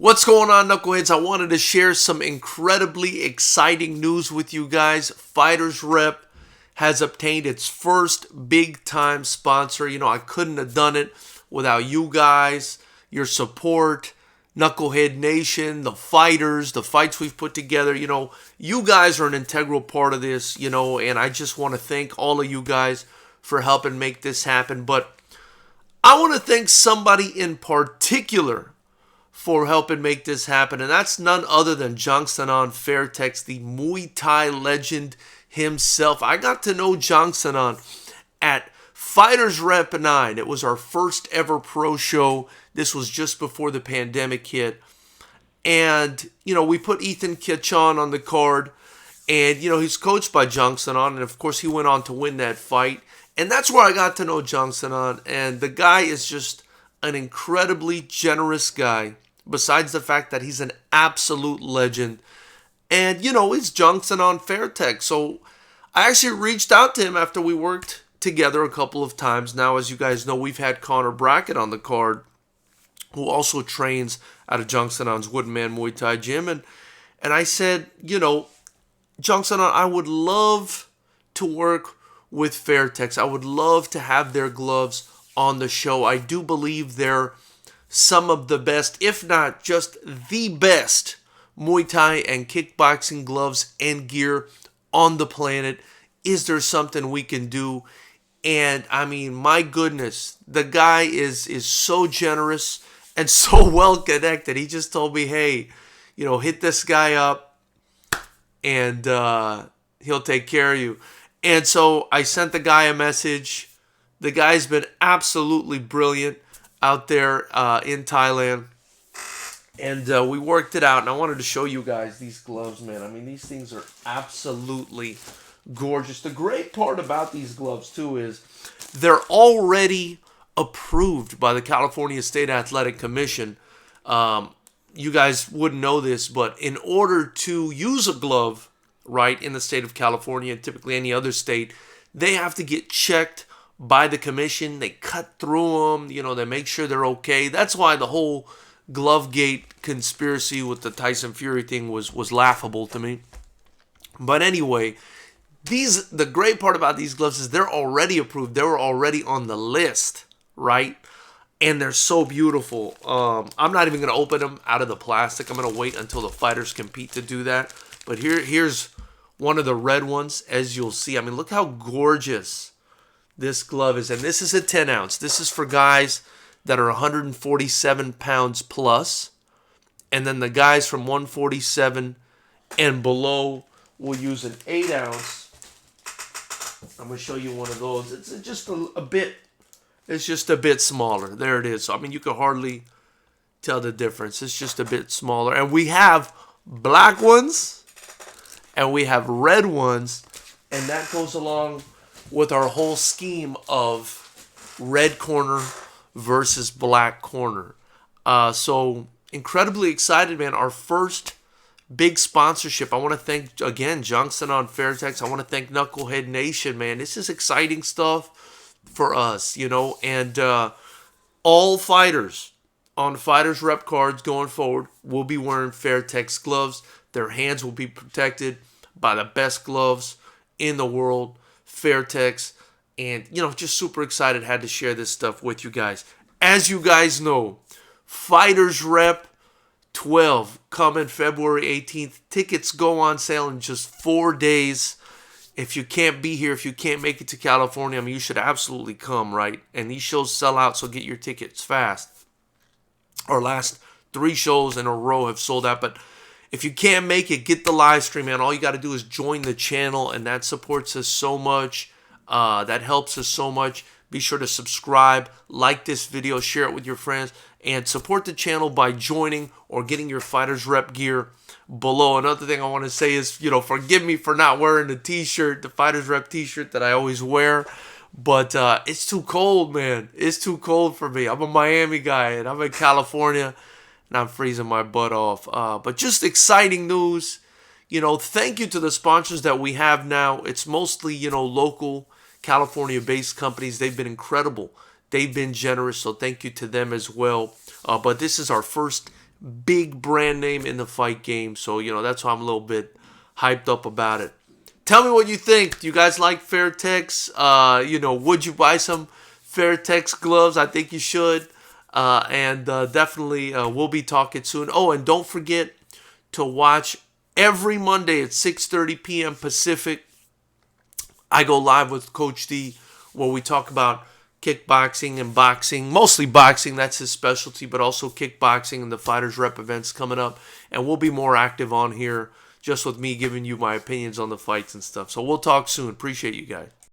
What's going on, Knuckleheads? I wanted to share some incredibly exciting news with you guys. FightersRep has obtained its first big-time sponsor. I couldn't have done it without you guys, your support, Knucklehead Nation, the fighters, the fights we've put together. You guys are an integral part of this, and I just want to thank all of you guys for helping make this happen. But I want to thank somebody in particular for helping make this happen, and that's none other than Jongsanon Fairtex, the Muay Thai legend himself. I got to know Jongsanon at FightersRep 9. It was our first ever pro show. This was just before the pandemic hit. And, we put Ethan Kitchon on the card. And, he's coached by Jongsanon. And, of course, he went on to win that fight. And that's where I got to know Jongsanon. And the guy is just an incredibly generous guy. Besides the fact that he's an absolute legend. And, he's Jongsanon Fairtex. So I actually reached out to him after we worked together a couple of times. Now, as you guys know, we've had Connor Brackett on the card, who also trains out of Jongsanon's Woodman Muay Thai gym. And I said, Jongsanon, I would love to work with Fairtex. I would love to have their gloves on the show. I do believe they're some of the best, if not just the best, Muay Thai and kickboxing gloves and gear on the planet. Is there something we can do? And I mean, my goodness, the guy is so generous and so well connected. He just told me, hey, hit this guy up and he'll take care of you. And so I sent the guy a message. The guy's been absolutely brilliant out there in Thailand. And we worked it out. And I wanted to show you guys these gloves, man. I mean, these things are absolutely gorgeous. The great part about these gloves, too, is they're already approved by the California State Athletic Commission. You guys wouldn't know this, but in order to use a glove, right, in the state of California, and typically any other state, they have to get checked by the commission. They cut through them, they make sure they're okay. That's why the whole Glovegate conspiracy with the Tyson Fury thing was laughable to me. But anyway, the great part about these gloves is they're already approved. They were already on the list, right? And they're so beautiful. I'm not even going to open them out of the plastic. I'm going to wait until the fighters compete to do that. But here's one of the red ones, as you'll see. I mean, look how gorgeous this glove is. And this is a 10 ounce. This is for guys that are 147 pounds plus. And then the guys from 147 and below will use an 8 ounce. I'm going to show you one of those. It's just a bit, it's just a bit smaller. There it is. So, I mean, you can hardly tell the difference. It's just a bit smaller. And we have black ones and we have red ones. And that goes along with our whole scheme of red corner versus black corner. So incredibly excited, man. Our first big sponsorship. I want to thank, again, Jongsanon Fairtex. I want to thank Knucklehead Nation, man. This is exciting stuff for us, and all fighters on FightersRep cards going forward will be wearing Fairtex gloves. Their hands will be protected by the best gloves in the world, Fairtex. And, just super excited, had to share this stuff with you guys. As you guys know, FightersRep 12 coming February 18th. Tickets go on sale in just 4 days. If you can't be here, if you can't make it to California, I mean, you should absolutely come, right? And these shows sell out, so get your tickets fast. Our last 3 shows in a row have sold out, but if you can't make it, get the live stream, man. All you got to do is join the channel, and that supports us so much. That helps us so much. Be sure to subscribe, like this video, share it with your friends, and support the channel by joining or getting your FightersRep gear below. Another thing I want to say is, forgive me for not wearing the t-shirt, the FightersRep t-shirt that I always wear. But it's too cold, man. It's too cold for me. I'm a Miami guy, and I'm in California, and I'm freezing my butt off. But just exciting news. Thank you to the sponsors that we have now. It's mostly, local California-based companies. They've been incredible. They've been generous, so thank you to them as well. But this is our first big brand name in the fight game. So, you know, that's why I'm a little bit hyped up about it. Tell me what you think. Do you guys like Fairtex? You know, would you buy some Fairtex gloves? I think you should. And definitely we'll be talking soon. Oh, and don't forget to watch every Monday at 6:30 p.m. Pacific. I go live with Coach D where we talk about kickboxing and boxing, mostly boxing, that's his specialty, but also kickboxing and the Fighters Rep events coming up. And we'll be more active on here just with me giving you my opinions on the fights and stuff. So we'll talk soon. Appreciate you guys.